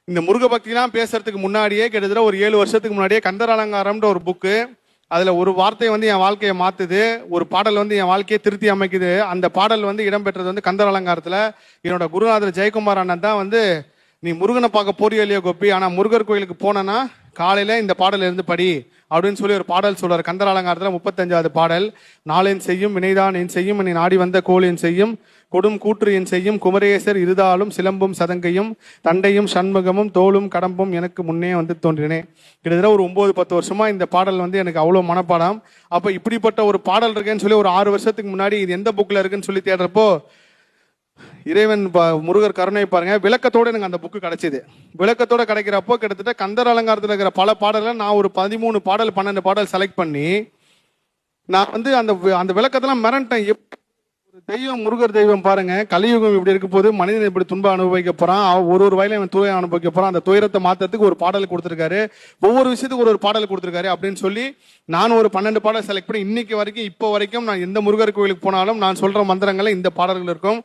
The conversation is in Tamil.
இந்த முருக பக்திலாம் பேசுறதுக்கு முன்னாடியே கிட்டத்தட்ட ஒரு 7 வருஷத்துக்கு முன்னாடியே கந்தர் அலங்காரம்ன்ற ஒரு புக்கு, அதுல ஒரு வார்த்தை வந்து என் வாழ்க்கையை மாத்துது, ஒரு பாடல் வந்து என் வாழ்க்கையை திருத்தி அமைக்குது. அந்த பாடல் வந்து இடம்பெற்றது வந்து கந்தர் அலங்காரத்துல. என்னோட குருநாதர் ஜெயக்குமார் அண்ணன் தான் வந்து, நீ முருகனை பார்க்க போறியோ இல்லையோ கோப்பி, ஆனா முருகர் கோயிலுக்கு போனனா காலையில இந்த பாடல் இருந்து படி அப்படின்னு சொல்லி ஒரு பாடல் சொல்றாரு. கந்தர் அலங்காரத்துல 35வது பாடல். நாளென் செய்யும் வினைதான் என் செய்யும் என்னை நாடி வந்த கோளின் செய்யும் கொடும் கூற்று என் செய்யும் குமரேசர் இருதாலும் சிலம்பும் சதங்கையும் தண்டையும் சண்முகமும் தோளும் கடம்பும் எனக்கு முன்னே வந்து தோன்றினேன். கிட்டத்தட்ட ஒரு 9-10 வருஷமா இந்த பாடல் வந்து எனக்கு அவ்வளவு மனப்பாடம். அப்ப இப்படிப்பட்ட ஒரு பாடல் இருக்கேன்னு சொல்லி ஒரு 6 வருஷத்துக்கு முன்னாடி இது எந்த புக்ல இருக்குன்னு சொல்லி தேடுறப்போ இறைவன் முருகர் கருணை பாருங்க, விளக்கத்தோட எனக்கு அந்த புக்கு கிடைச்சது. விளக்கத்தோட கிடைக்கிறப்போ கிட்டத்தட்ட கந்தர் அலங்காரத்தில் இருக்கிற பல பாடல்களை நான் ஒரு 13 பாடல் 12 பாடல் செலக்ட் பண்ணி நான் வந்து அந்த விளக்கத்தெல்லாம் மிரண்டேன். ஒரு தெய்வம், முருகர் தெய்வம் பாருங்க, கலியுகம் இப்படி இருக்க போது மனிதன் இப்படி துன்பம் அனுபவிக்க போறான், ஒரு வயல அவன் துயரம் அனுபவிக்க போறான், அந்த துயரத்தை மாத்துறதுக்கு ஒரு பாடல் கொடுத்திருக்காரு, ஒவ்வொரு விஷயத்துக்கு ஒரு பாடல் கொடுத்திருக்காரு அப்படின்னு சொல்லி நான் ஒரு 12 பாடல் செலக்ட் பண்ணி இன்னைக்கு வரைக்கும் இப்போ வரைக்கும் நான் எந்த முருகர் கோயிலுக்கு போனாலும் நான் சொல்ற மந்திரங்களை இந்த பாடல்கள் இருக்கும்.